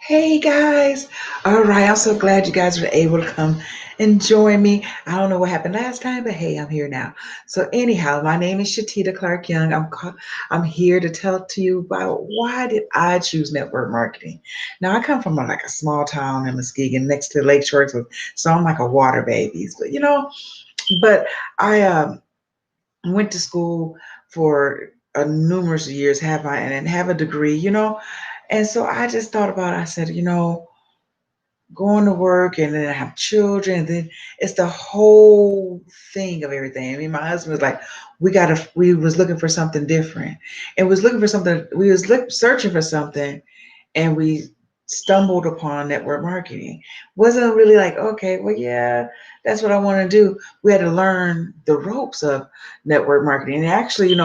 Hey guys. All right. I'm so glad you guys were able to come and join me. I don't know what happened last time, but hey, I'm here now. So anyhow, my name is Shatita Clark Young. I'm here to tell to you about why did I choose network marketing. Now I come from like a small town in Muskegon next to Lake Shore, so I'm like a water babies. But I went to school for numerous years, and have a degree, and so I just thought about it. I said, going to work and then I have children, and then it's the whole thing of everything. I mean, my husband was like, we was looking for something different. And was looking for something, we was searching for something, and we stumbled upon network marketing. Wasn't really like, okay, well, yeah, that's what I want to do. We had to learn the ropes of network marketing. And actually,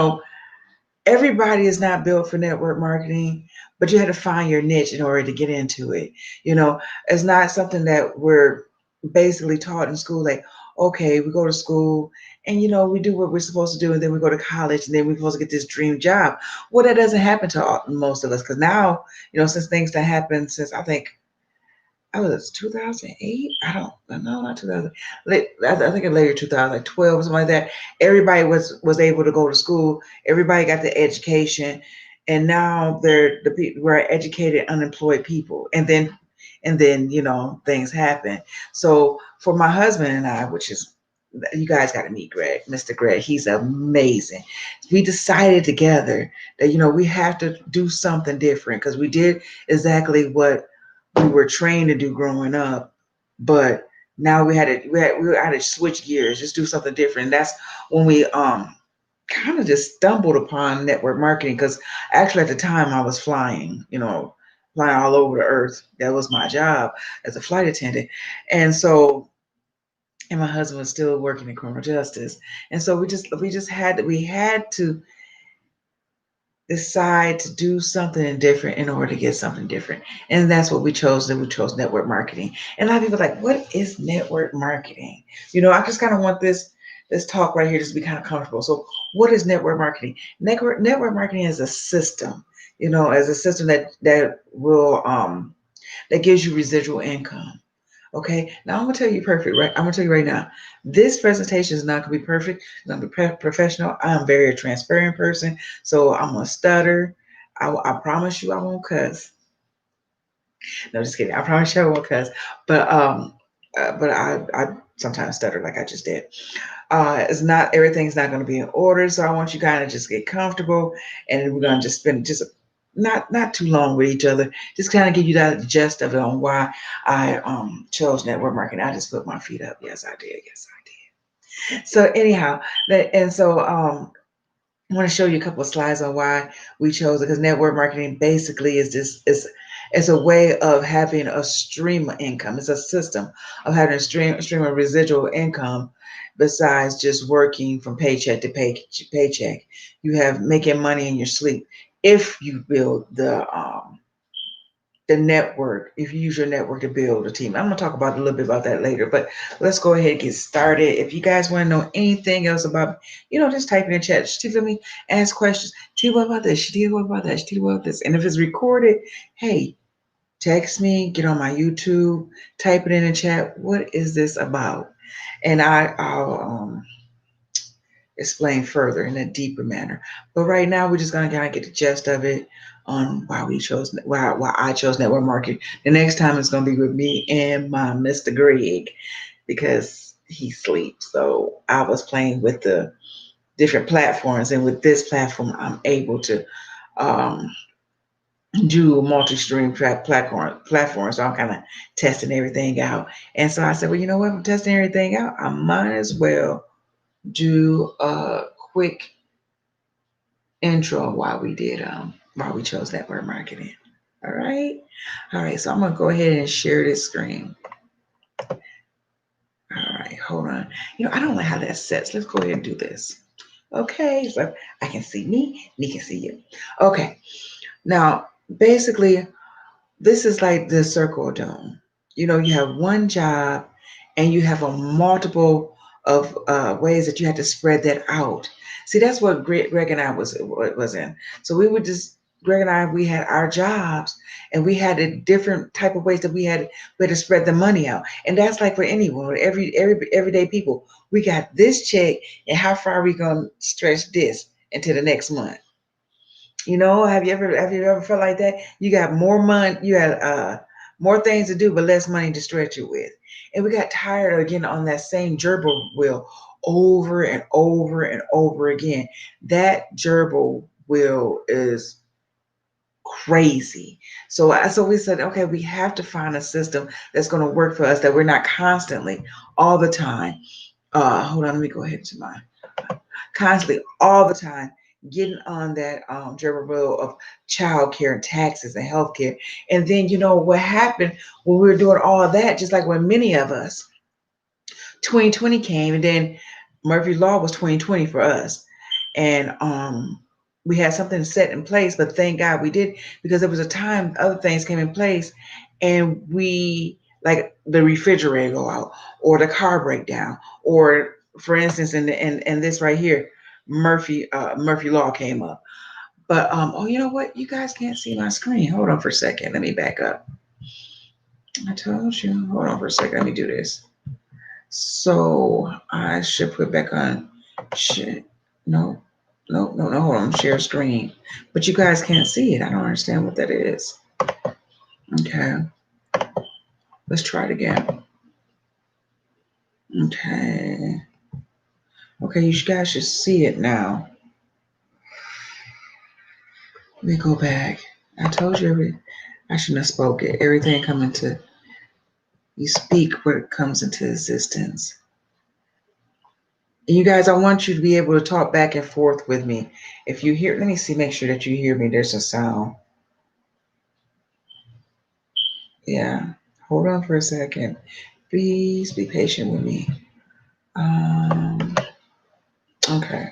everybody is not built for network marketing, but you had to find your niche in order to get into it. It's not something that we're basically taught in school. Like, okay, we go to school and we do what we're supposed to do, and then we go to college, and then we're supposed to get this dream job. Well, that doesn't happen to most of us because now, since things that happened since I think I was 2008. I don't know, not 2000. I think in later 2012, something like that. Everybody was able to go to school. Everybody got the education, and now we're educated, unemployed people. And then things happen. So for my husband and I, which is you guys got to meet Greg, Mr. Greg. He's amazing. We decided together that we have to do something different because we did exactly what we were trained to do growing up, but now we had to switch gears, just do something different. And that's when we kind of just stumbled upon network marketing because actually at the time I was flying, flying all over the earth. That was my job as a flight attendant, and so and my husband was still working in criminal justice, and so we just had to decide to do something different in order to get something different. And that's what we chose. Then we chose network marketing. And a lot of people are like, what is network marketing? I just kind of want this talk right here just to be kind of comfortable. So what is network marketing? Network marketing is a system, as a system that gives you residual income. Okay, now I'm gonna tell you perfect, right? I'm gonna tell you right now, this presentation is not gonna be perfect. It's gonna be professional. I'm very transparent person, so I'm gonna stutter. I promise you, I won't cuss. No, just kidding. I promise you, I won't cuss. But I sometimes stutter like I just did. It's not everything's not gonna be in order, so I want you kind of just get comfortable, and we're gonna just spend just not too long with each other. Just kind of give you that gist of it on why I chose network marketing. I just put my feet up. Yes, I did. Yes, I did. So anyhow, I want to show you a couple of slides on why we chose it because network marketing basically is a way of having a stream of income. It's a system of having a stream of residual income besides just working from paycheck to paycheck. You have making money in your sleep if you build the network, if you use your network to build a team. I'm going to talk about a little bit about that later, but let's go ahead and get started. If you guys want to know anything else about, just type in the chat. She let me ask questions. Tell what about this? She did what about that? She did what about this? And if it's recorded, hey, text me, get on my YouTube, type it in the chat. What is this about? And I'll explain further in a deeper manner. But right now, we're just gonna kind of get the gist of it on why I chose network marketing. The next time it's gonna be with me and my Mr. Greg because he sleeps. So I was playing with the different platforms, and with this platform, I'm able to um, do a multi-stream track platform. So I'm kind of testing everything out. And so I said, well, you know what? I'm testing everything out. I might as well do a quick intro of why we chose network marketing. All right. All right. So I'm gonna go ahead and share this screen. All right, hold on. I don't like how that sets. Let's go ahead and do this. Okay, so I can see me can see you. Okay. Now, basically, this is like the circle dome. You have one job and you have a multiple of ways that you had to spread that out. See, that's what Greg and I was in. So we would just Greg and I, we had our jobs, and we had a different type of ways that we had to spread the money out. And that's like for anyone, everyday people. We got this check, and how far are we gonna stretch this into the next month? Have you ever felt like that? You got more money, you had more things to do, but less money to stretch it with. And we got tired of getting on that same gerbil wheel over and over and over again. That gerbil wheel is crazy. So we said, okay, we have to find a system that's going to work for us, that we're not constantly all the time. Hold on, let me go ahead to mine. Constantly all the time getting on that gerbil wheel of childcare and taxes and healthcare. And then what happened when we were doing all of that, just like when many of us, 2020 came, and then Murphy Law was 2020 for us. And we had something set in place, but thank God we did, because there was a time other things came in place, and we, like the refrigerator go out, or the car breakdown, or for instance, in this right here, Murphy Law came up. But oh, you know what? You guys can't see my screen. Hold on for a second. Let me back up. I told you. Hold on for a second. Let me do this. So I should put back on. Shit. No. No, no, no. Hold on. Share screen. But you guys can't see it. I don't understand what that is. Okay. Let's try it again. Okay. Okay, you guys should see it now. Let me go back. I told you I shouldn't have spoke it. Everything coming to you speak what it comes into existence. And you guys, I want you to be able to talk back and forth with me. If you hear, let me see, make sure that you hear me. There's a sound. Yeah. Hold on for a second. Please be patient with me. Okay.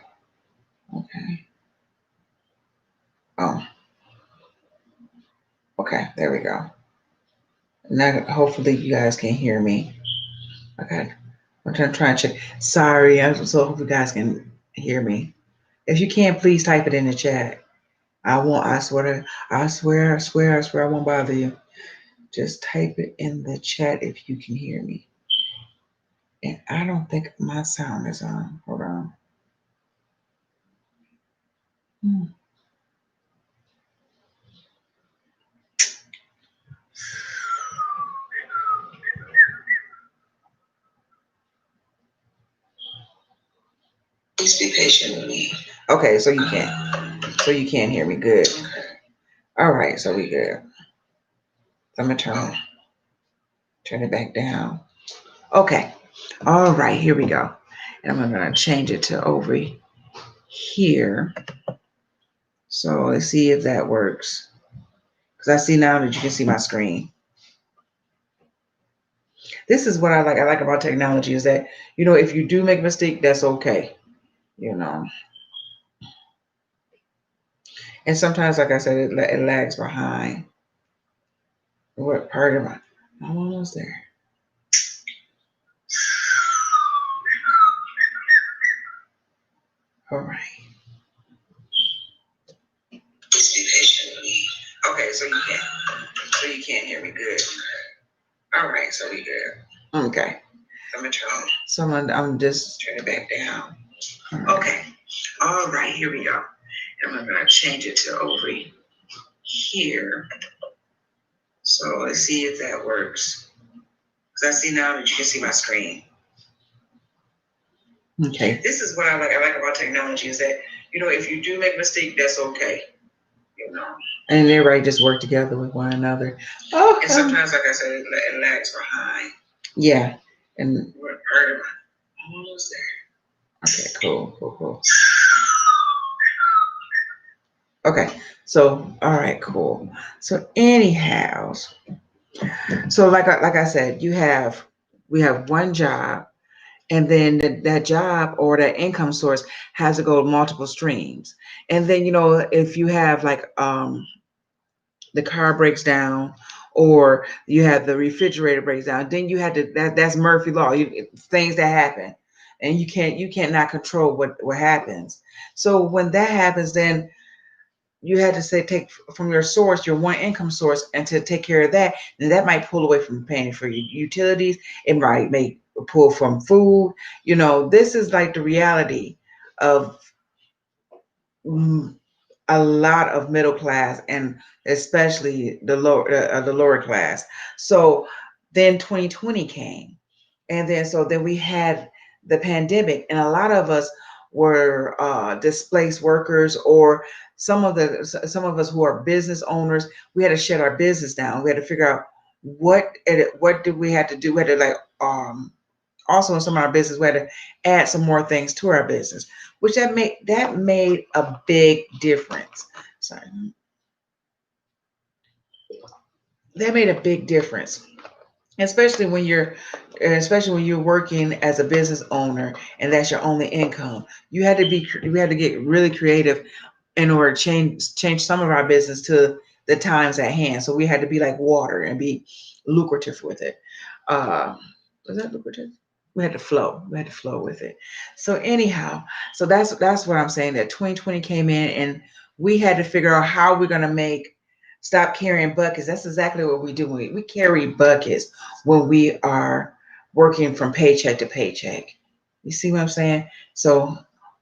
Okay. Oh, okay. There we go. Now, hopefully, you guys can hear me. Okay. I'm trying to check. Sorry. So hope you guys can hear me. If you can, please type it in the chat. I won't. I swear. I swear. I swear. I swear. I won't bother you. Just type it in the chat if you can hear me. And I don't think my sound is on. Hold on. Hmm. Please be patient with me. Okay, so you can. So you can hear me. Good. All right, so we good. I'm gonna turn it back down. Okay. All right, here we go. And I'm gonna change it to over here. So let's see if that works. Because I see now that you can see my screen. This is what I like. I like about technology is that, if you do make a mistake, that's okay. And sometimes, like I said, it lags behind. What part of I'm almost there. All right. Just be patient with me. Okay, so you can't hear me good. All right, so we good. Okay. I'm gonna turn. So I'm just turn it back down. Right. Okay. All right, here we go. And I'm gonna change it to over here. So let's see if that works. Because I see now that you can see my screen. Okay. This is what I like. I like about technology is that, if you do make a mistake, that's okay. And everybody just work together with one another. Oh. And sometimes, like I said, it lags behind. Yeah. And we're part of it. I'm almost there. Okay, cool. Okay. So, all right, cool. So anyhow, so like I said, we have one job, and then that job or that income source has to go multiple streams. And then if you have like the car breaks down, or you have the refrigerator breaks down, then you had to that's Murphy Law. Things that happen, and you can't not control what happens. So when that happens, then you had to say take from your source, your one income source, and to take care of that, then that might pull away from paying for your utilities. It might make pull from food. This is like the reality of mm, a lot of middle class, and especially the lower class. So then 2020 came, and then we had the pandemic, and a lot of us were displaced workers, or some of us who are business owners. We had to shut our business down. We had to figure out what did we have to do. We had to also in some of our business, we had to add some more things to our business, which that made a big difference. Sorry, that made a big difference, especially when you're working as a business owner and that's your only income. We had to get really creative in order to change some of our business to the times at hand. So we had to be like water and be lucrative with it. Uh, was that lucrative? We had to flow with it. So anyhow, so that's what I'm saying, that 2020 came in, and we had to figure out how we're going to make stop carrying buckets. That's exactly what we do. We carry buckets when we are working from paycheck to paycheck. You see what I'm saying? So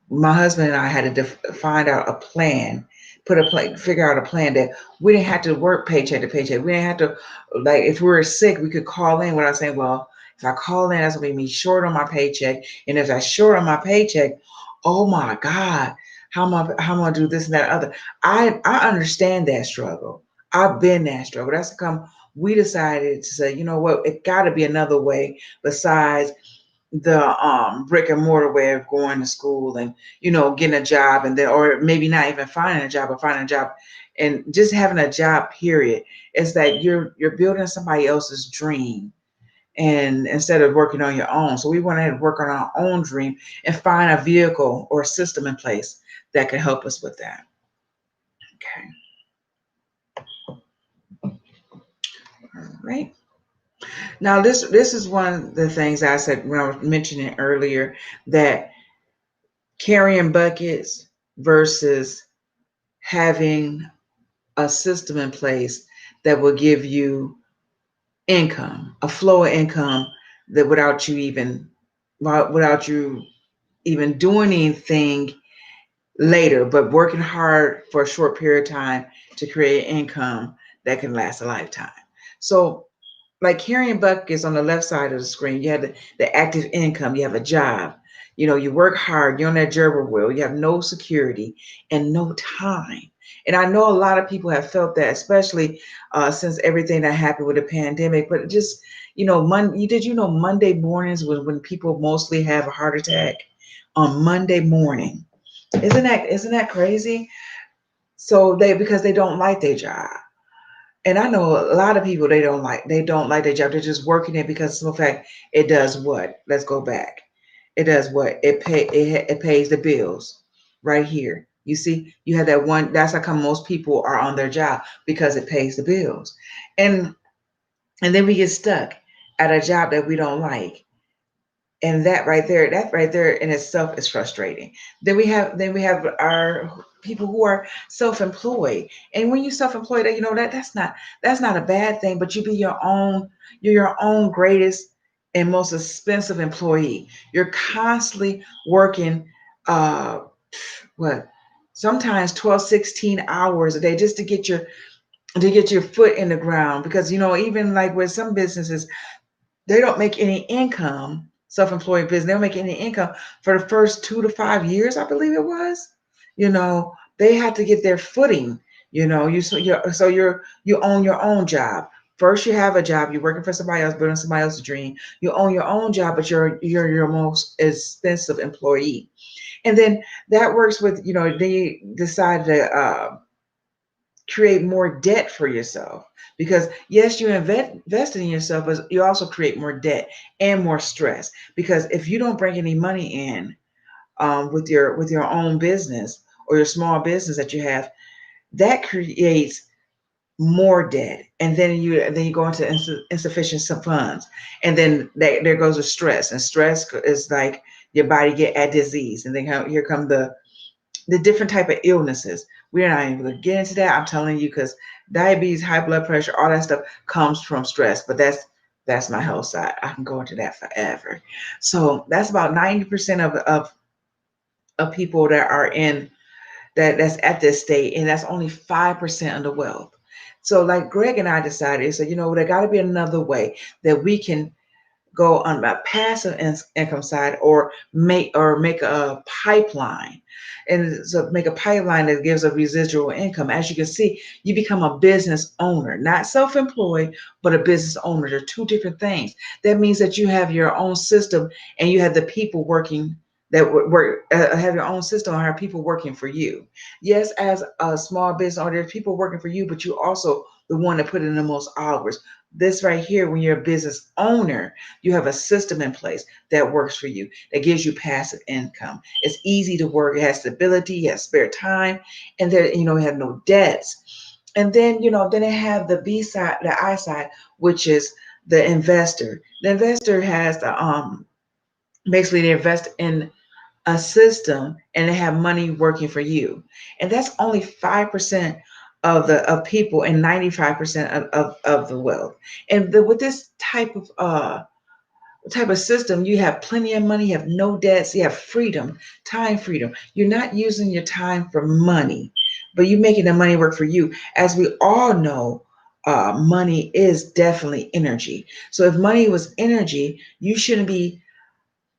my husband and I had to find out a plan, figure out a plan that we didn't have to work paycheck to paycheck. We didn't have to, like, if we were sick, we could call in without saying, well, if I call in, that's gonna be me short on my paycheck. And if I short on my paycheck, oh my God, how am I do this and that other? I understand that struggle. I've been that struggle. That's come we decided to say, you know what, it gotta be another way besides the brick and mortar way of going to school and getting a job, and then, or maybe not even finding a job, or finding a job and just having a job, period. It's that you're building somebody else's dream, and instead of working on your own. So we wanted to work on our own dream and find a vehicle or a system in place that can help us with that. Okay. All right. Now this is one of the things I said when I was mentioning earlier, that carrying buckets versus having a system in place that will give you income, a flow of income, that without you even doing anything later, but working hard for a short period of time to create income that can last a lifetime. So, like carrying buckets on the left side of the screen, you have the active income, you have a job, you work hard, you're on that gerbil wheel, you have no security and no time. And I know a lot of people have felt that, especially since everything that happened with the pandemic. But just, did you know Monday mornings was when people mostly have a heart attack? On Monday morning. Isn't that crazy? So because they don't like their job. And I know a lot of people, they don't like their job. They're just working it because of the fact it does what? Let's go back. It does what? It pays the bills right here. You see, you have that one. That's how come most people are on their job, because it pays the bills. And then we get stuck at a job that we don't like. And that right there in itself is frustrating. Then we have our people who are self-employed. And when you self-employed, that's not a bad thing, but you're your own greatest and most expensive employee. You're constantly working uh what sometimes 12, 16 hours a day just to get your foot in the ground, because even like with some businesses, they don't make any income. Self-employed business, they don't make any income for the first 2 to 5 years, I believe it was. They had to get their footing. You own your own job. First, you have a job. You're working for somebody else, building somebody else's dream. You own your own job, but you're your most expensive employee. And then that works with, they decide to create more debt for yourself, because yes, you invest in yourself, but you also create more debt and more stress, because if you don't bring any money in with your own business or your small business that you have, that creates more debt, and then you go into insufficient funds, and then there goes the stress, and stress is like your body get a disease, and then here come the different type of illnesses. We're not even going to get into that. I'm telling you, because diabetes, high blood pressure, all that stuff comes from stress. But that's my health side. I can go into that forever. So that's about 90% of people that are in that's at this state, and that's only 5% of the wealth. So like Greg and I decided, so there got to be another way that we can go on a passive income side, or make a pipeline, and so make a pipeline that gives a residual income. As you can see, you become a business owner, not self-employed, but a business owner. They're two different things. That means that you have your own system, and you have the people working that work, have your own system, and have people working for you. Yes, as a small business owner, there's people working for you, but you also the one that put in the most hours. This right here, when you're a business owner, you have a system in place that works for you, that gives you passive income. It's easy to work, it has stability, you have spare time, and then you have no debts. And then then they have the B side, the I side, which is the investor. The investor has the basically they invest in a system, and they have money working for you. And that's only 5% of people, and 95% of the wealth. And with this type of system, you have plenty of money, you have no debts, you have freedom, time freedom. You're not using your time for money, but you're making the money work for you. As we all know, money is definitely energy. So if money was energy, you shouldn't be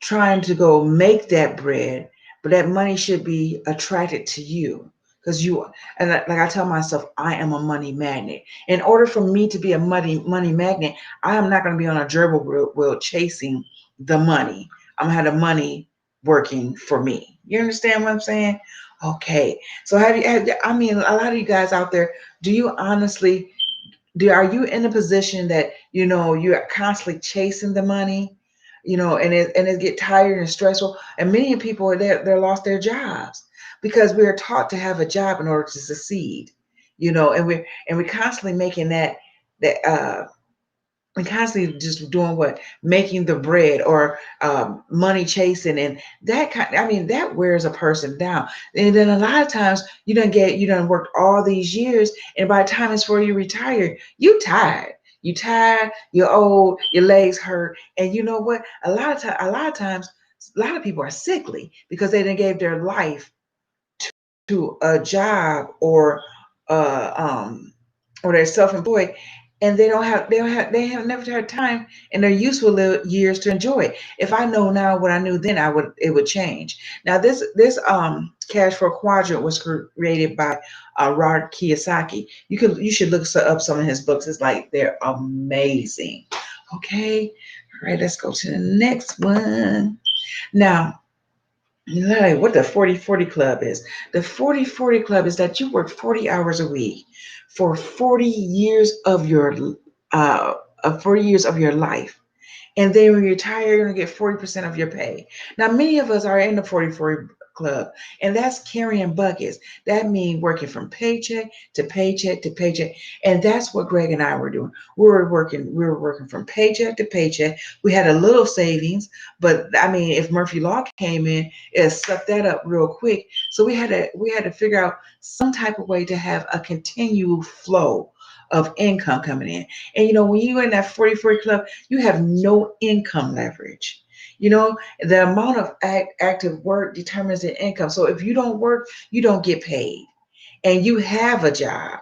trying to go make that bread, but that money should be attracted to you. Because like I tell myself, I am a money magnet. In order for me to be a money magnet, I am not going to be on a gerbil wheel chasing the money. I'm gonna have the money working for me. You understand what I'm saying? Okay. So I mean, a lot of you guys out there, do you honestly are you in a position that you're constantly chasing the money, and it get tired and stressful? And many people are there, they're lost their jobs because we are taught to have a job in order to succeed, and we're constantly making that and constantly just doing what, making the bread, or money chasing, and that kind, I mean, that wears a person down. And then a lot of times you done worked all these years, and by the time it's for you retire, you tired, you're old, your legs hurt. And you know what, a lot of times a lot of people are sickly because they didn't gave their life to a job, uh, um, or they're self-employed, and they have never had time in their useful years to enjoy it. If I know now what I knew then, it would change. Now this cash flow quadrant was created by Robert Kiyosaki. You should look up some of his books. It's like they're amazing. Okay, all right, let's go to the next one. Now, like what the 40/40 club is. The 40/40 club is that you work 40 hours a week for 40 years of your 40 years of your life. And then when you retire, you're going to get 40% of your pay. Now, many of us are in the 40/40 club, and that's carrying buckets. That means working from paycheck to paycheck to paycheck. And that's what Greg and I were doing. We were working from paycheck to paycheck. We had a little savings, but I mean, if Murphy Law came in, it sucked that up real quick. So we had to figure out some type of way to have a continual flow of income coming in. And when you're in that 40/40 club, you have no income leverage. The amount of active work determines the income. So if you don't work, you don't get paid, and you have a job,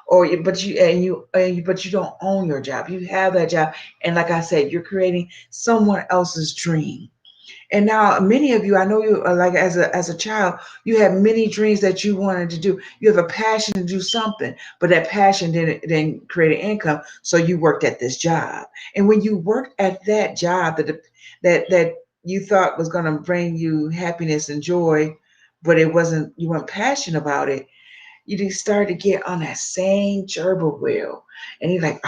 but you don't own your job. You have that job, and like I said, you're creating someone else's dream. And now many of you, I know you, like as a child, you had many dreams that you wanted to do. You have a passion to do something, but that passion didn't create an income, so you worked at this job. And when you worked at that job that you thought was going to bring you happiness and joy, but it wasn't, you weren't passionate about it, you just start to get on that same gerbil wheel, and you're like,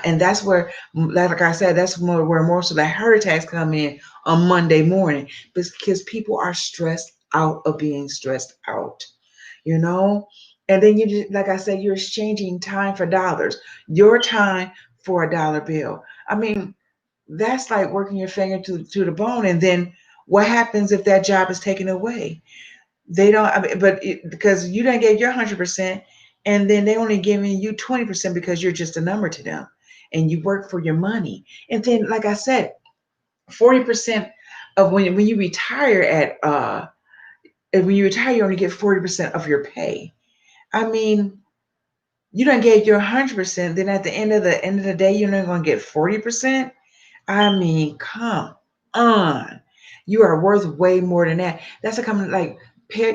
and that's where, like I said, that's where most of the heart attacks come in on Monday morning, because people are stressed out of being stressed out, you know. And then you just, like I said, you're exchanging time for dollars, your time for a dollar bill. I mean, that's like working your finger to the bone. And then what happens if that job is taken away? They don't, I mean, because you done gave your 100%, and then they only giving you 20% because you're just a number to them, and you work for your money. And then, like I said, 40% of when you retire when you retire, you only get 40% of your pay. I mean, you done gave your 100%, then at the end of the day, you're not going to get 40%. I mean, come on. You are worth way more than that. That's a common, like,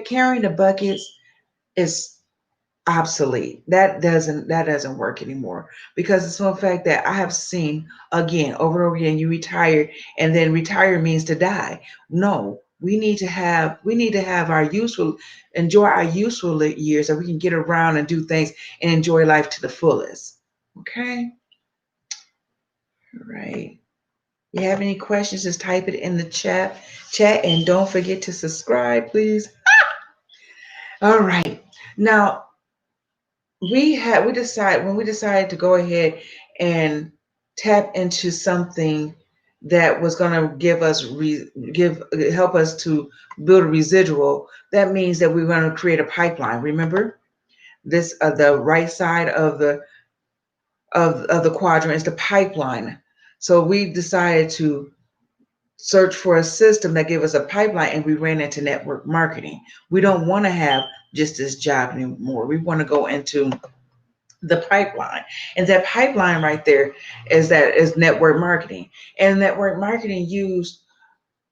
carrying the buckets is obsolete. That doesn't work anymore, because it's the fact that I have seen again over and over again, you retire, and then retire means to die. No, we need to have our useful enjoy our useful years, so we can get around and do things and enjoy life to the fullest. Okay? All right. You have any questions, just type it in the chat, and don't forget to subscribe, please. All right. Now, we decided to go ahead and tap into something that was going to give us give help us to build a residual. That means that we're going to create a pipeline. Remember, this the right side of the quadrant is the pipeline. So we decided to search for a system that gave us a pipeline, and we ran into network marketing. We don't want to have just this job anymore. We want to go into the pipeline, and that pipeline right there is network marketing. And network marketing use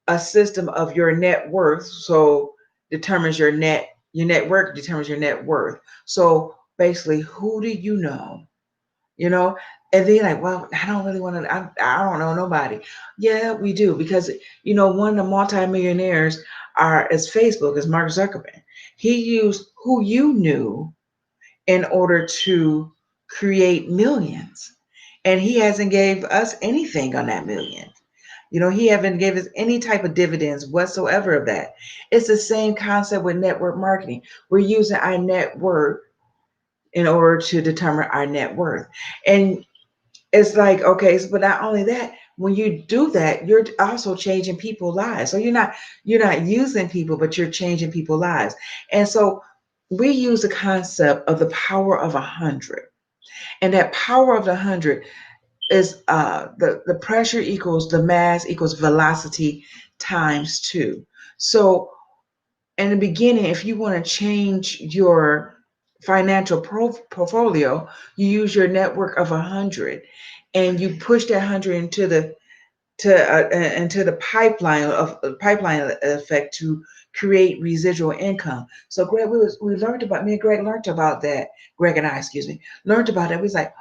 a system of your net worth, so determines your network determines your net worth. So basically, who do you know, you know and then, like, well, I don't really want to, I don't know nobody. Yeah, we do, because one of the multimillionaires is Facebook, is Mark Zuckerberg. He used who you knew in order to create millions. And he hasn't gave us anything on that million. He haven't gave us any type of dividends whatsoever of that. It's the same concept with network marketing. We're using our network in order to determine our net worth. And it's like, okay, but not only that, when you do that, you're also changing people's lives. So you're not using people, but you're changing people's lives. And so we use the concept of the power of 100. And that power of the 100 is the pressure equals the mass equals velocity times two. So in the beginning, if you want to change your financial portfolio, you use your network of 100, and you push that 100 into the pipeline effect to create residual income. So Greg, we learned about me and Greg learned about that. Greg and I, excuse me, learned about it. We was like,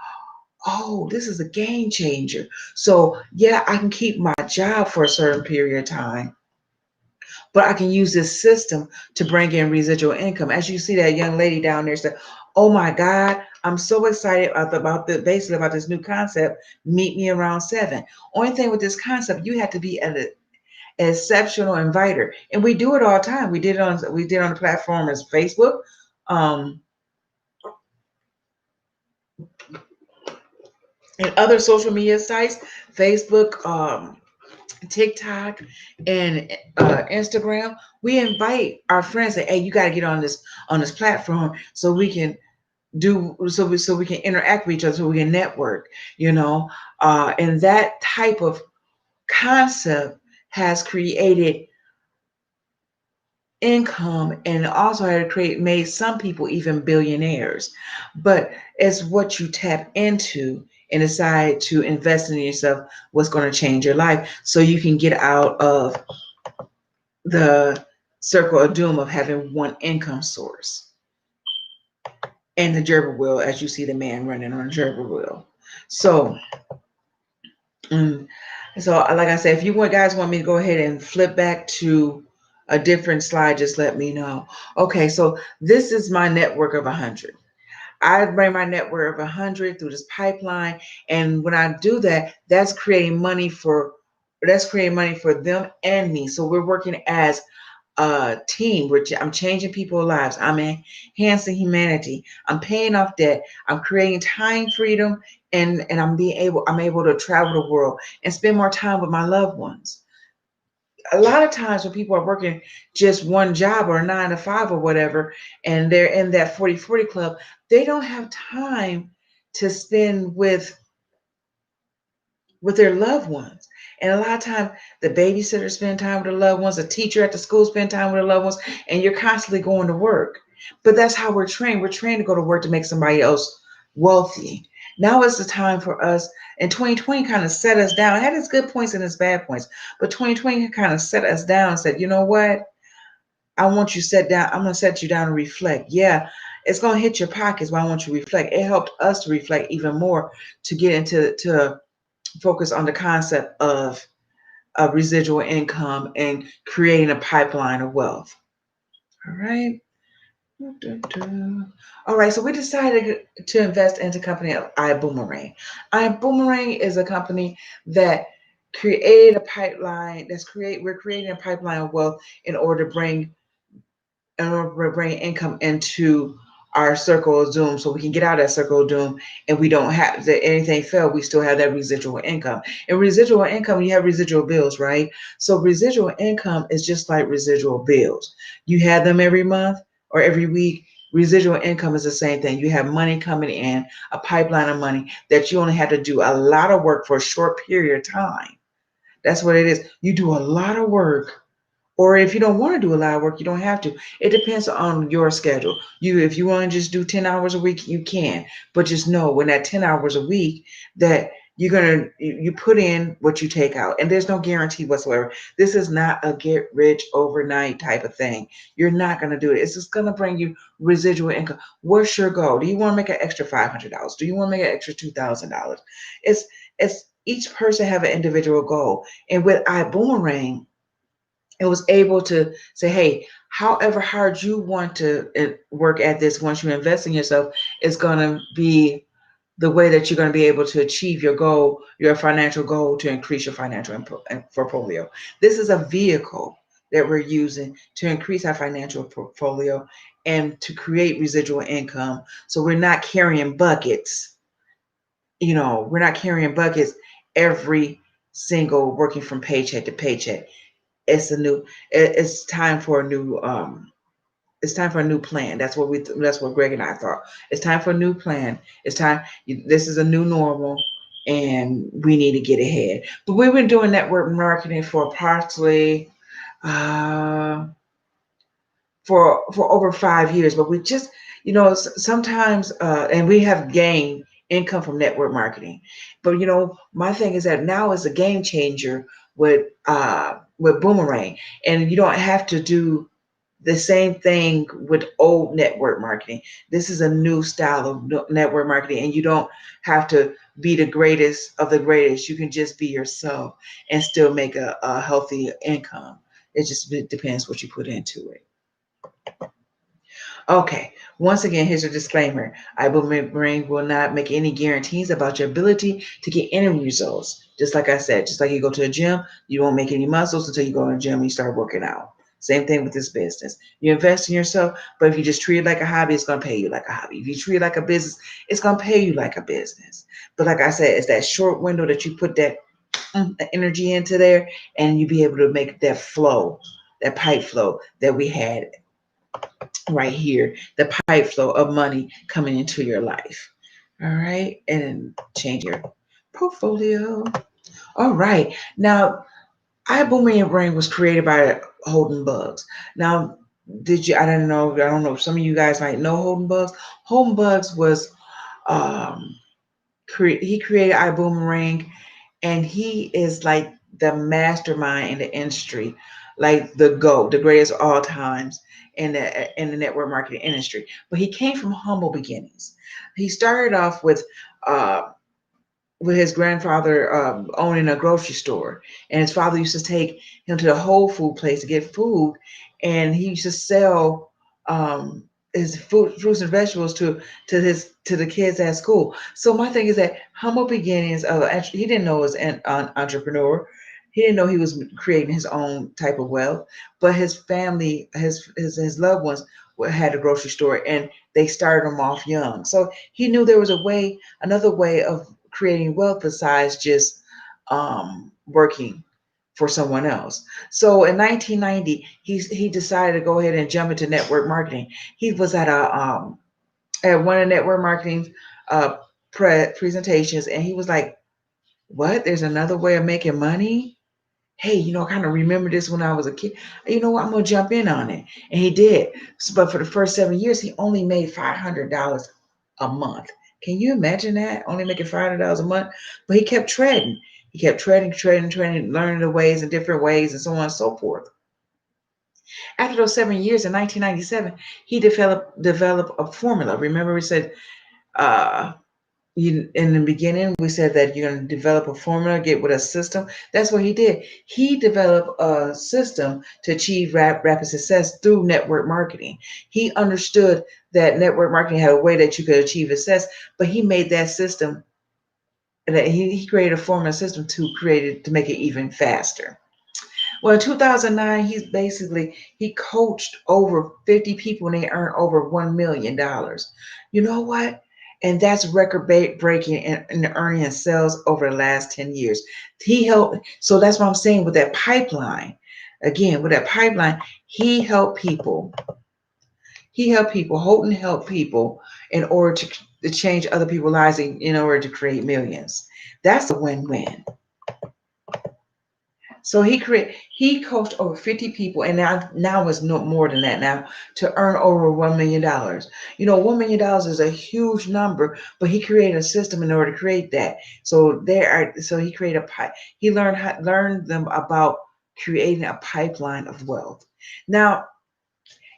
oh, this is a game changer. So yeah, I can keep my job for a certain period of time, but I can use this system to bring in residual income. As you see that young lady down there said, oh my God, I'm so excited basically about this new concept. Meet me around 7. Only thing with this concept, you have to be an exceptional inviter. And we do it all the time. We did on the platform as Facebook, um, and other social media sites, Facebook, TikTok, and Instagram. We invite our friends, say, hey, you got to get on this platform, so we can so we can interact with each other, so we can network. And that type of concept has created income, and also had made some people even billionaires. But it's what you tap into and decide to invest in yourself, what's going to change your life, so you can get out of the circle of doom of having one income source and the gerbil wheel, as you see the man running on a gerbil wheel. So mm, so, like I said, if you guys want me to go ahead and flip back to a different slide, just let me know. Okay, so this is my network of 100. I bring my network of 100 through this pipeline, and when I do that, that's creating money for them and me. So we're working as a team, which I'm changing people's lives. I'm enhancing humanity. I'm paying off debt. I'm creating time freedom, and I'm able to travel the world and spend more time with my loved ones. a lot of times when people are working just one job or a 9 to 5 or whatever, and they're in that 40/40 club, they don't have time to spend with their loved ones. And a lot of times the babysitter spend time with their loved ones, the teacher at the school spend time with their loved ones, and you're constantly going to work. But that's how we're trained. We're trained to go to work to make somebody else wealthy. Now is the time for us, and 2020 kind of set us down. It had its good points and its bad points, but 2020 kind of set us down and said, you know what? I want you to set down, I'm going to set you down and reflect. Yeah, it's going to hit your pockets, but I want you to reflect. It helped us to reflect even more, to get into to focus on the concept of residual income and creating a pipeline of wealth. All right. All right, so we decided to invest into a company of iBoomerang. iBoomerang is a company that created a pipeline. We're creating a pipeline of wealth in order to bring income into our circle of doom, so we can get out of that circle of doom, and we don't have that anything fail, we still have that residual income. And residual income, you have residual bills, right? So residual income is just like residual bills. You have them every month or every week. Residual income is the same thing. You have money coming in, a pipeline of money that you only have to do a lot of work for a short period of time. That's what it is. You do a lot of work, or if you don't want to do a lot of work, you don't have to. It depends on your schedule. If you want to just do 10 hours a week, you can. But just know, when that 10 hours a week, that you put in what you take out. And there's no guarantee whatsoever. This is not a get rich overnight type of thing. You're not going to do it. It's just going to bring you residual income. What's your goal? Do you want to make an extra $500? Do you want to make an extra $2,000? It's each person have an individual goal. And with iBoomerang, it was able to say, hey, however hard you want to work at this, once you invest in yourself, is going to be the way that you're going to be able to achieve your goal, your financial goal, to increase your financial portfolio. This is a vehicle that we're using to increase our financial portfolio and to create residual income. So we're not carrying buckets. We're not carrying buckets every single, working from paycheck to paycheck. It's time for a new plan. That's what Greg and I thought. It's time for a new plan. It's time. This is a new normal, and we need to get ahead. But we've been doing network marketing for approximately uh, for over 5 years. But we just, sometimes, and we have gained income from network marketing. But my thing is that now is a game changer with Boomerang, and you don't have to do the same thing with old network marketing. This is a new style of network marketing, and you don't have to be the greatest of the greatest. You can just be yourself and still make a healthy income. It just depends what you put into it. Okay, once again, here's a disclaimer. iBoomerang will not make any guarantees about your ability to get any results. Just like I said, just like you go to a gym, you won't make any muscles until you go to the gym and you start working out. Same thing with this business. You invest in yourself, but if you just treat it like a hobby, it's going to pay you like a hobby. If you treat it like a business, it's going to pay you like a business. But like I said, it's that short window that you put that energy into there, and you be able to make that flow, that pipe flow that we had right here, the pipe flow of money coming into your life. All right, and change your portfolio. All right, now iBoomerang was created by Holden Bugs. Now, did you? I don't know. I don't know. Some of you guys might know Holden Bugs. Holden Bugs was um, he created iBoomerang, and he is like the mastermind in the industry, like the greatest of all times in the network marketing industry. But he came from humble beginnings. He started off uh, with his grandfather owning a grocery store, and his father used to take him to the Whole Food place to get food, and he used to sell his fruits and vegetables to the kids at school. So my thing is that humble beginnings of he didn't know he was an entrepreneur. He didn't know he was creating his own type of wealth, but his family, his loved ones had a grocery store, and they started him off young. So he knew there was another way of creating wealth besides just working for someone else. So in 1990, he decided to go ahead and jump into network marketing. He was at one of the network marketing uh, presentations, and he was like, "What? There's another way of making money? Hey, I kind of remember this when I was a kid. You know what? I'm gonna jump in on it." And he did. But for the first 7 years, he only made $500 a month. Can you imagine that? Only making $500 a month? But he kept treading. He kept treading, learning the ways and different ways and so on and so forth. After those 7 years in 1997, he developed a formula. Remember, we said uh, in the beginning we said that you're going to develop a formula, get with a system. That's what he did. He developed a system to achieve rapid success through network marketing. He understood that network marketing had a way that you could achieve success, but he made that system, that he created a formula system to create it to make it even faster. Well, in 2009, he coached over 50 people and they earned over $1 million. You know what? And that's record breaking in earning and sales over the last 10 years. He helped. So that's what I'm saying with that pipeline. Again, with that pipeline, he helped people. He helped people. Houghton helped people in order to change other people's lives in order to create millions. That's a win-win. So he coached over 50 people, and now it's no more than that now, to earn over $1 million. $1 million is a huge number, but he created a system in order to create that. So he created he learned them about creating a pipeline of wealth. Now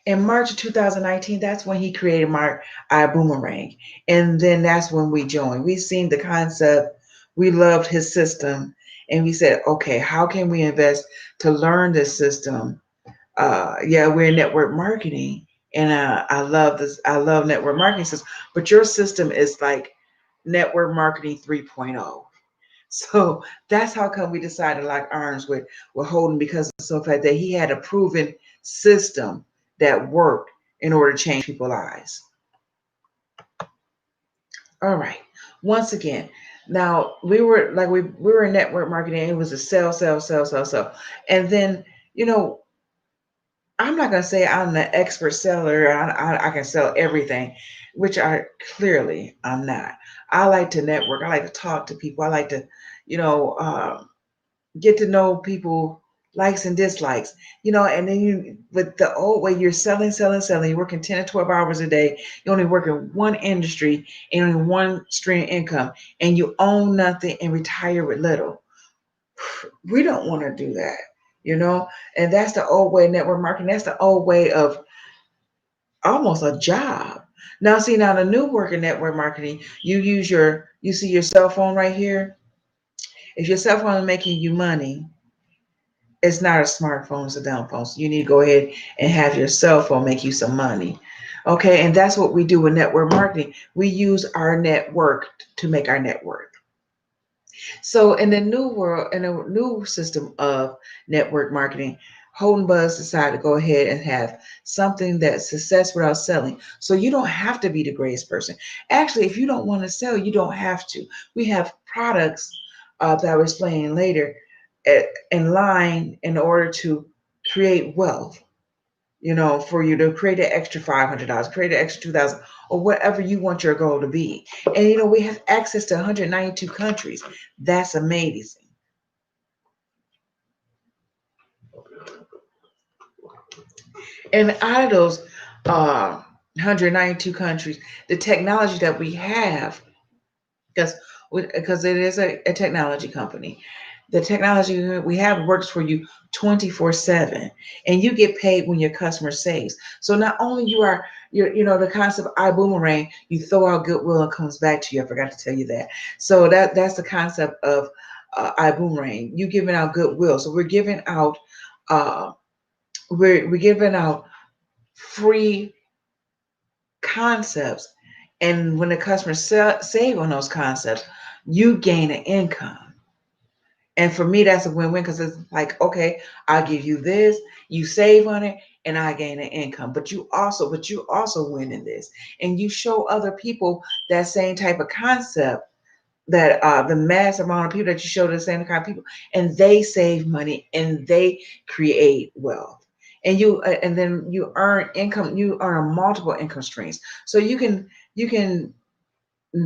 in March of 2019, that's when he created my iBoomerang, and then that's when we joined. We seen the concept, we loved his system, and we said, okay, how can we invest to learn this system? Yeah, we're in network marketing, and I love this. I love network marketing system, but your system is like network marketing 3.0. So that's how come we decided to lock arms with Houghton, because of the fact that he had a proven system that worked in order to change people's lives. All right. Once again, now we were in network marketing. It was a sell. And then, you know, I'm not gonna say I'm the expert seller. I can sell everything, which I'm not. I like to network. I like to talk to people. I like to, you know, get to know people likes and dislikes, and then with the old way, you're selling, you're working 10 to 12 hours a day, you only work in one industry and only one stream of income, and you own nothing and retire with little. We don't want to do that, and that's the old way of network marketing. That's the old way of almost a job. Now see, now the new work in network marketing, you see your cell phone right here. If your cell phone is making you money, it's not a smartphone, it's a dumb phone. So you need to go ahead and have your cell phone make you some money. Okay, and that's what we do with network marketing. We use our network to make our network. So in the new world, in a new system of network marketing, Holden Buzz decided to go ahead and have something that's success without selling. So you don't have to be the greatest person. Actually, if you don't want to sell, you don't have to. We have products that I'll explain later in line in order to create wealth. For you to create an extra $500, create an extra 2,000, or whatever you want your goal to be. And we have access to 192 countries. That's amazing. And out of those 192 countries, the technology that we have, because it is a technology company, the technology we have works for you 24/7, and you get paid when your customer saves. So not only the concept of iBoomerang, you throw out goodwill and comes back to you. I forgot to tell you that. So that's the concept of iBoomerang. You giving out goodwill. So uh, we're giving out free concepts, and when the customers save on those concepts, you gain an income. And for me, that's a win-win, because it's like, okay, I'll give you this, you save on it, and I gain an income. But you also win in this, and you show other people that same type of concept, the mass amount of people that you show to the same kind of people, and they save money and they create wealth, and then you earn income. You earn multiple income streams, so you can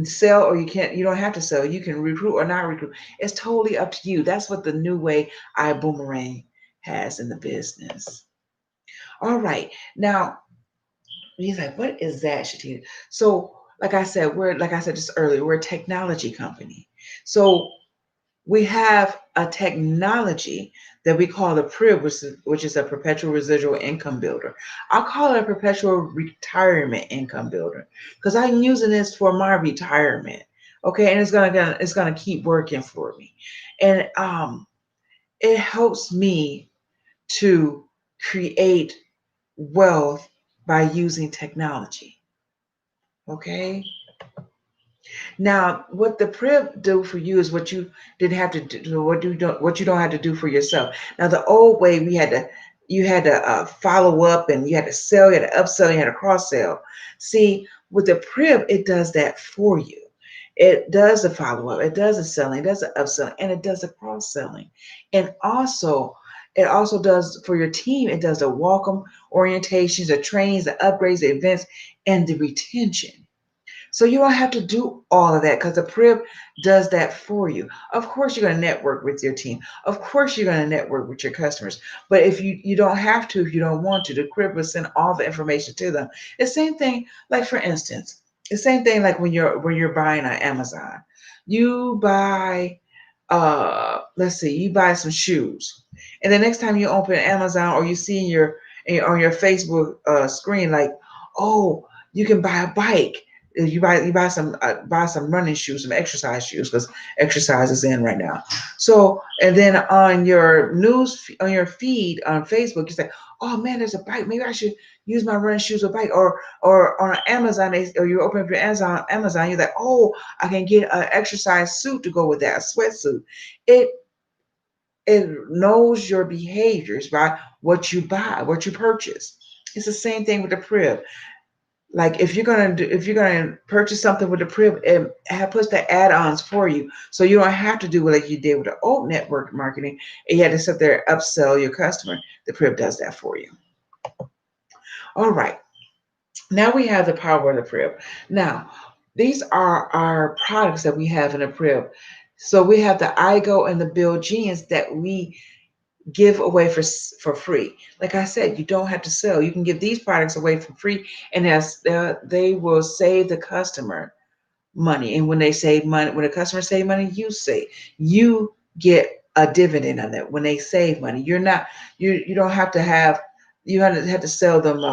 sell, or you don't have to sell. You can recruit or not recruit. It's totally up to you. That's what the new way iBoomerang has in the business. All right, now he's like, what is that, Shatina? So, like I said just earlier, we're a technology company. So we have a technology that we call the PRIB, which is a perpetual residual income builder. I call it a perpetual retirement income builder because I'm using this for my retirement. Okay, and it's gonna keep working for me, and it helps me to create wealth by using technology. Okay. Now, what the Prib do for you is what you didn't have to do, what you don't have to do for yourself. Now, the old way you had to follow up, and you had to sell, you had to upsell, you had to cross sell. See, with the Prib, it does that for you. It does the follow up, it does the selling, it does the upselling, and it does the cross selling, and also. It also does for your team. It does the welcome orientations, the trainings, the upgrades, the events, and the retention. So you don't have to do all of that because the Prib does that for you. Of course, you're going to network with your team. Of course, you're going to network with your customers. But if you don't have to, if you don't want to, the Prib will send all the information to them. The same thing, like for instance, the same thing like when you're buying on Amazon. You buy let's see, you buy some shoes, and the next time you open Amazon, or you see on your Facebook screen, like, oh, you can buy a bike. You buy some running shoes, some exercise shoes, because exercise is in right now. So, and then on your feed on Facebook, you say, oh man, there's a bike, maybe I should use my running shoes or bike. Or on Amazon, or you open up your Amazon, you're like, oh, I can get an exercise suit to go with that, a sweatsuit. It it knows your behaviors by what you buy, what you purchase. It's the same thing with the Prib. Like if you're gonna purchase something with the Prib, puts the add-ons for you, so you don't have to do what like you did with the old network marketing, and you had to sit there and upsell your customer. The Prib does that for you. All right, now we have the power of the Prib. Now these are our products that we have in the Prib. So we have the iGo and the Build Genius that we give away for free. Like I said, you don't have to sell. You can give these products away for free, and they will save the customer money. And when they save money, when the customer save money, you get a dividend on that. When they save money, you don't have to have have to sell them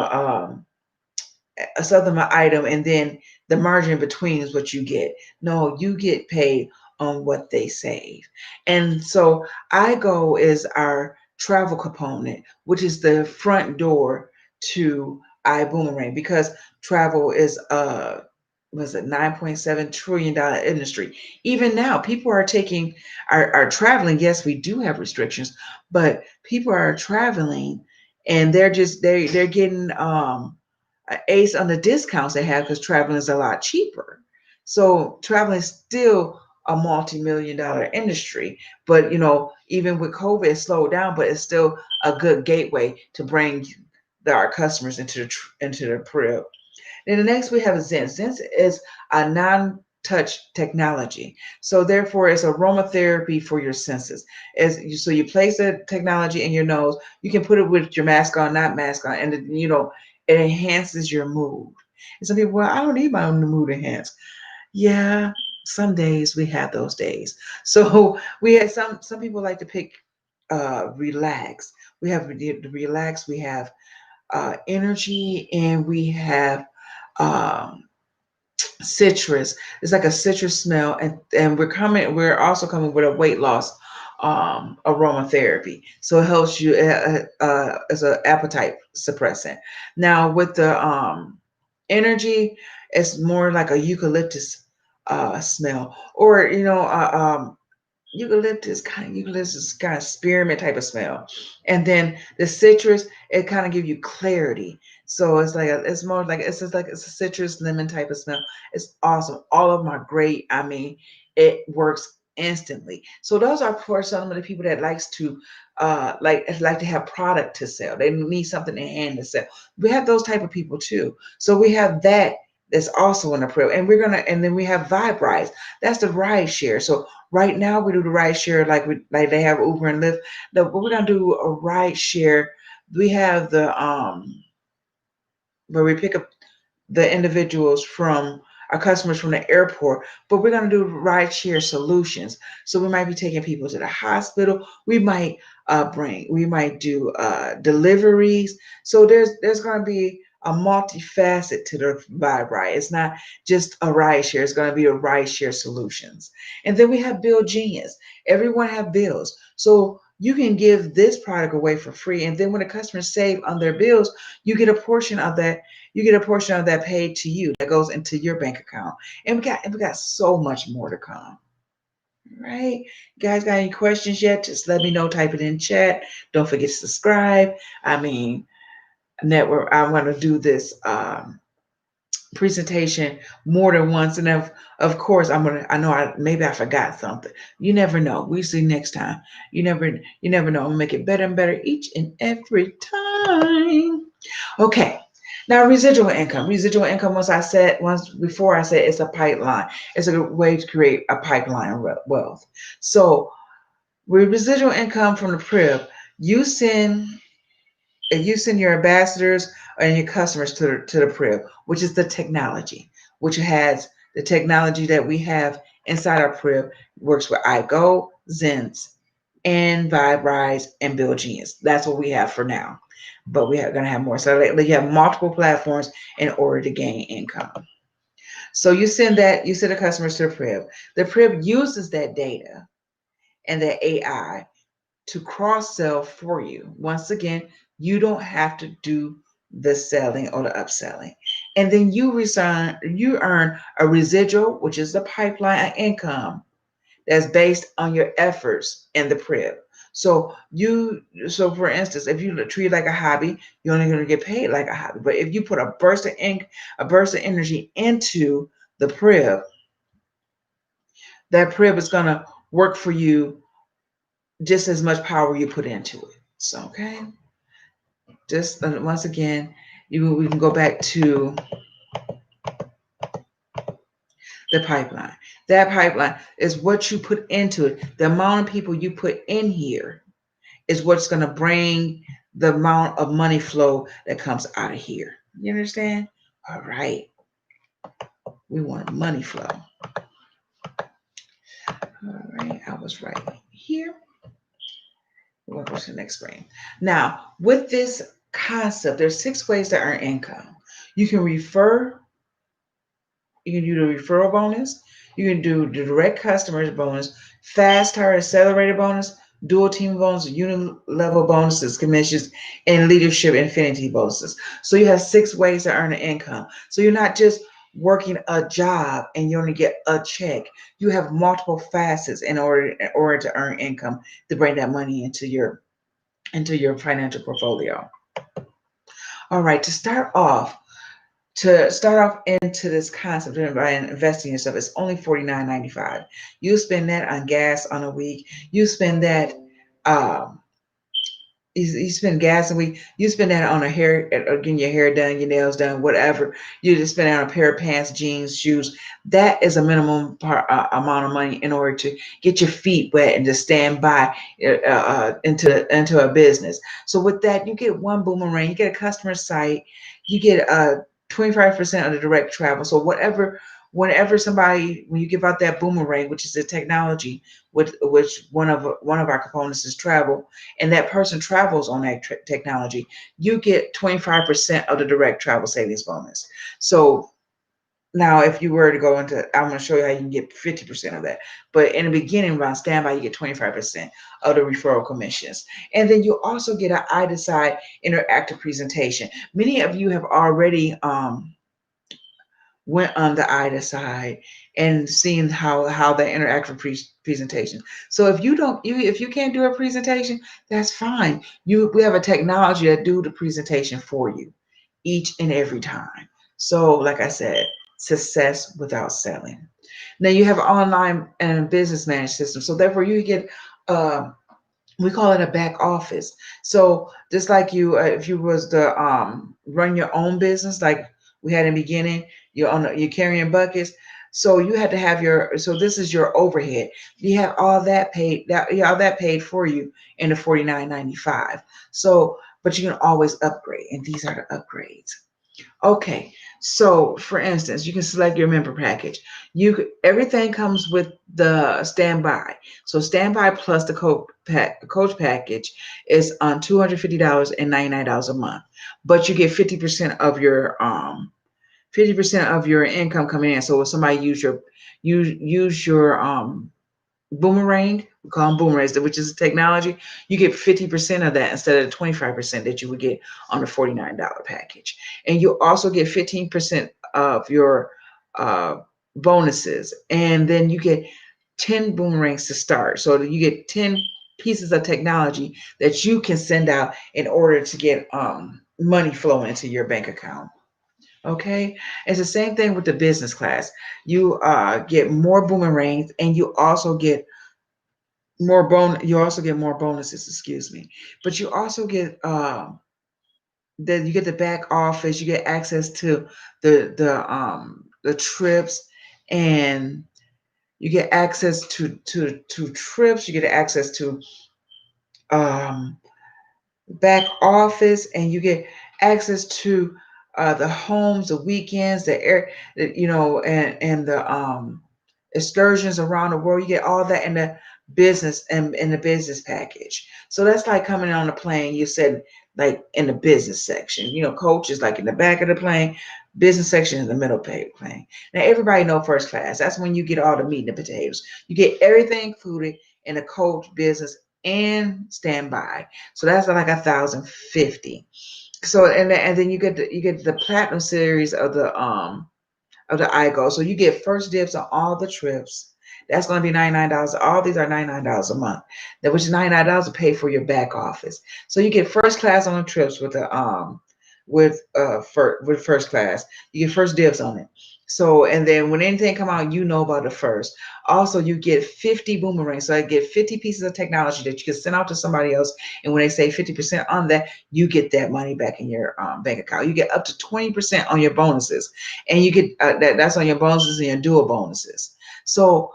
an item, and then the margin in between is what you get. No, you get paid on what they save. And so iGo is our travel component, which is the front door to iBoomerang, because travel is was it $9.7 trillion industry. Even now, people are traveling. Yes, we do have restrictions, but people are traveling, and they're getting an ace on the discounts they have, because traveling is a lot cheaper. So traveling is still a multi-million dollar industry, but even with COVID, it slowed down, but it's still a good gateway to bring our customers into the Prib. Then the next we have Zen. Zen is a non-touch technology, so therefore it's aromatherapy for your senses. So you place the technology in your nose. You can put it with your mask on, not mask on, and it enhances your mood. And some people, well, I don't need my own mood enhanced. Yeah, some days we have those days. So we had some people like to pick relax. We have the relax. We have energy, and we have um, citrus. It's like a citrus smell, and we're also coming with a weight loss aromatherapy. So it helps you as an appetite suppressant. Now with the energy, it's more like a eucalyptus smell, or eucalyptus is kind of spearmint type of smell. And then the citrus, it kind of give you clarity. So it's more like it's just like it's a citrus lemon type of smell. It's awesome. All of them are great. I mean, it works instantly. So those are for some of the people that likes to like to have product to sell. They need something in hand to sell. We have those type of people too. So we have that that's also in the pro, and and then we have Vibe Rides. That's the ride share. So right now we do the ride share like they have Uber and Lyft. But we're gonna do a ride share. We have the where we pick up the individuals from our customers from the airport, but we're going to do ride share solutions. So we might be taking people to the hospital. We might do deliveries. So there's going to be a multifacet to the vibe ride. It's not just a ride share. It's going to be a ride share solutions. And then we have Bill Genius. Everyone have bills. So you can give this product away for free. And then when the customers save on their bills, you get a portion of that paid to you that goes into your bank account. And we got so much more to come. Right? You guys got any questions yet? Just let me know. Type it in chat. Don't forget to subscribe. I mean, network. I want to do this presentation more than once, and of course I know maybe I forgot something. You never know. We see next time. You never know. I'm gonna make it better and better each and every time. Okay. Now, residual income. Residual income, once before I said it's a pipeline. It's a way to create a pipeline of wealth. So, with residual income from the PRIB, you send you send your ambassadors and your customers to the PRIB, which is the technology, which has the technology that we have inside our PRIB, works with iGo, Zens, and VibeRise and Build Genius. That's what we have for now. But we are going to have more. So you have multiple platforms in order to gain income. So you send the customers to the PRIB. The PRIB uses that data and the AI to cross sell for you. Once again, you don't have to do the selling or the upselling. And then you earn a residual, which is the pipeline of income that's based on your efforts in the PRIB. So for instance, if you treat it like a hobby, you're only going to get paid like a hobby. But if you put a burst of ink, a burst of energy into the PRIB, that PRIB is going to work for you just as much power you put into it. So okay, just once again, we can go back to the pipeline. That pipeline is what you put into it. The amount of people you put in here is what's going to bring the amount of money flow that comes out of here. You understand? All right. We want a money flow. All right. I was right here. We'll go to the next screen. Now, with this concept, there's 6 ways to earn income. You can refer. You can do the referral bonus. You can do the direct customers bonus, fast hire accelerator bonus, dual team bonus, unit level bonuses, commissions, and leadership infinity bonuses. So you have 6 ways to earn an income. So you're not just working a job and you only get a check. You have multiple facets in order to earn income to bring that money into your financial portfolio. All right, to start off into this concept of investing in yourself, it's only $49.95. You spend that on gas on a week. You spend that um, you spend gas a week. You spend that on a hair, getting your hair done, your nails done, whatever. You just spend it on a pair of pants, jeans, shoes. That is a minimum amount of money in order to get your feet wet and to stand by into a business. So with that, you get one boomerang. You get a customer site. You get 25% of the direct travel. So whenever somebody, when you give out that boomerang, which is a technology, which one of our components is travel, and that person travels on that technology, you get 25% of the direct travel savings bonus. So now, if you were to go into, I'm going to show you how you can get 50% of that. But in the beginning, around standby, you get 25% of the referral commissions. And then you also get an I Decide interactive presentation. Many of you have already went on the I Decide and seen how the interactive presentation. So if you can't do a presentation, that's fine. We have a technology that do the presentation for you each and every time. So like I said, success without selling. Now you have online and business management system. So therefore you get uh, we call it a back office. So just like you, if you was to run your own business, like we had in the beginning, you're carrying buckets. So you had to have so this is your overhead. You have all that paid, all that paid for you in the 49.95. So, but you can always upgrade, and these are the upgrades. Okay, so for instance, you can select your member package. Everything comes with the standby. So standby plus the coach package is on $250 and $99 a month. But you get 50% of your income coming in. So if somebody use your boomerang, we call them boomerangs, which is a technology, you get 50% of that instead of the 25% that you would get on the $49 package. And you also get 15% of your uh, bonuses. And then you get 10 boomerangs to start. So you get 10 pieces of technology that you can send out in order to get money flowing into your bank account. Okay, it's the same thing with the business class. You get more boomerangs, and you also get more bonuses, excuse me. But you also get you get the back office, you get access to the trips, and you get access to trips, you get access to um back office, and you get access to the homes, the weekends, the air, and the excursions around the world. You get all that in the business and in the business package. So that's like coming on a plane. You said like in the business section. Coach is like in the back of the plane. Business section in the middle plane. Now everybody know first class. That's when you get all the meat and the potatoes. You get everything included in the coach, business, and standby. So that's like 1,050. So and then you get the platinum series of the iGo. So you get first dibs on all the trips. That's going to be $99. All these are $99 a month. That which is $99 to pay for your back office. So you get first class on the trips with first class. You get first dibs on it. So and then when anything come out, you know about it first. Also, you get 50 boomerangs. So I get 50 pieces of technology that you can send out to somebody else. And when they say 50% on that, you get that money back in your bank account. You get up to 20% on your bonuses, and you get that's on your bonuses and your dual bonuses. So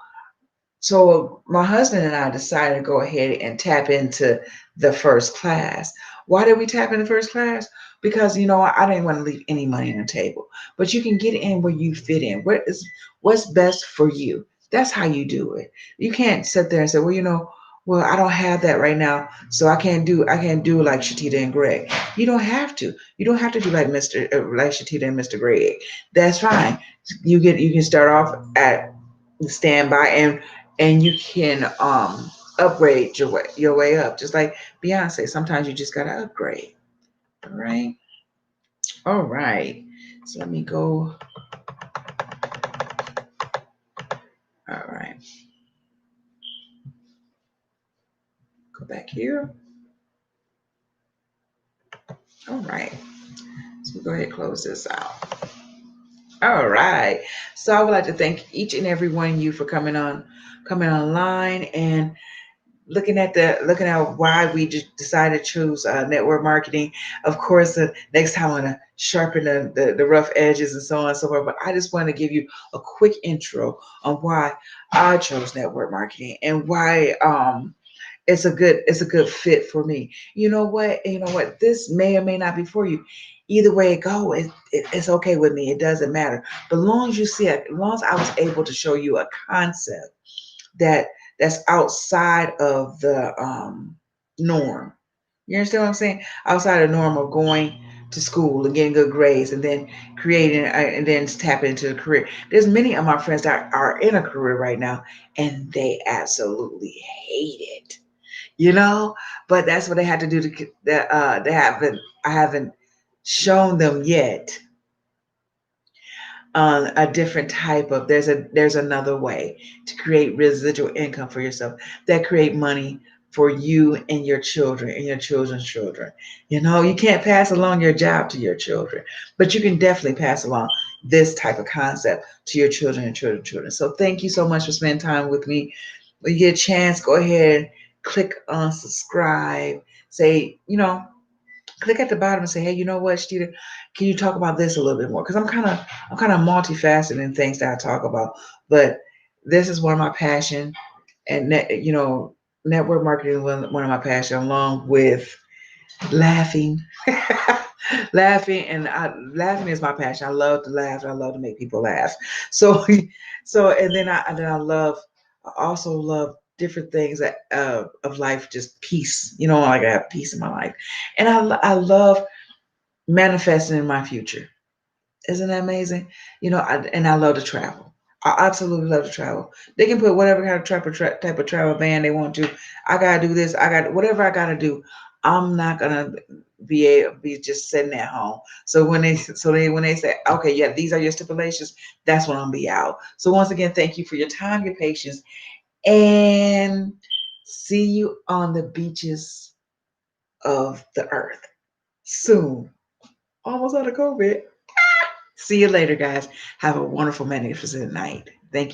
my husband and I decided to go ahead and tap into the first class. Why did we tap into first class? Because I didn't want to leave any money on the table. But you can get in where you fit in. What's best for you? That's how you do it. You can't sit there and say, well, I don't have that right now, so I can't do like Shatita and Greg. You don't have to. You don't have to do like Shatita and Mr. Greg. That's fine. You can start off at standby, and you can upgrade your way up, just like Beyonce. Sometimes you just gotta upgrade. All right, so let me go. All right, go back here. All right, so we'll go ahead and close this out. All right, so I would like to thank each and every one of you for coming online and looking at why we just decided to choose network marketing. Of course, the next time I'm gonna sharpen the rough edges and so on and so forth. But I just want to give you a quick intro on why I chose network marketing and why it's a good fit for me. You know what? This may or may not be for you. Either way it go, it's okay with me. It doesn't matter. But long as you see it, as long as I was able to show you a concept that that's outside of the norm. You understand what I'm saying? Outside of the norm of going to school and getting good grades and then creating and then tapping into the career. There's many of my friends that are in a career right now and they absolutely hate it. You know, but that's what they had to do they haven't I haven't shown them yet a different type of there's another way to create residual income for yourself that create money for you and your children and your children's children. You know, you can't pass along your job to your children, but you can definitely pass along this type of concept to your children and children's children. So thank you so much for spending time with me. When you get a chance, go ahead, click on subscribe. Say, click at the bottom and say, hey, you know what, Shtita, can you talk about this a little bit more? Because I'm kind of multifaceted in things that I talk about, but this is one of my passion, and network marketing is one of my passion, along with laughing. Laughing and laughing is my passion. I love to laugh. I love to make people laugh. So, and then I love. I also love different things that of life, just peace. Like I have peace in my life, and I love manifesting in my future. Isn't that amazing? And I love to travel. I absolutely love to travel. They can put whatever kind of type of travel ban they want to. I gotta do this. I got whatever I gotta do. I'm not gonna be just sitting at home. So when they say, okay, yeah, these are your stipulations, that's when I'll be out. So once again, thank you for your time, your patience, and see you on the beaches of the earth soon. Almost out of COVID. See you later, guys. Have a wonderful, magnificent night. Thank you.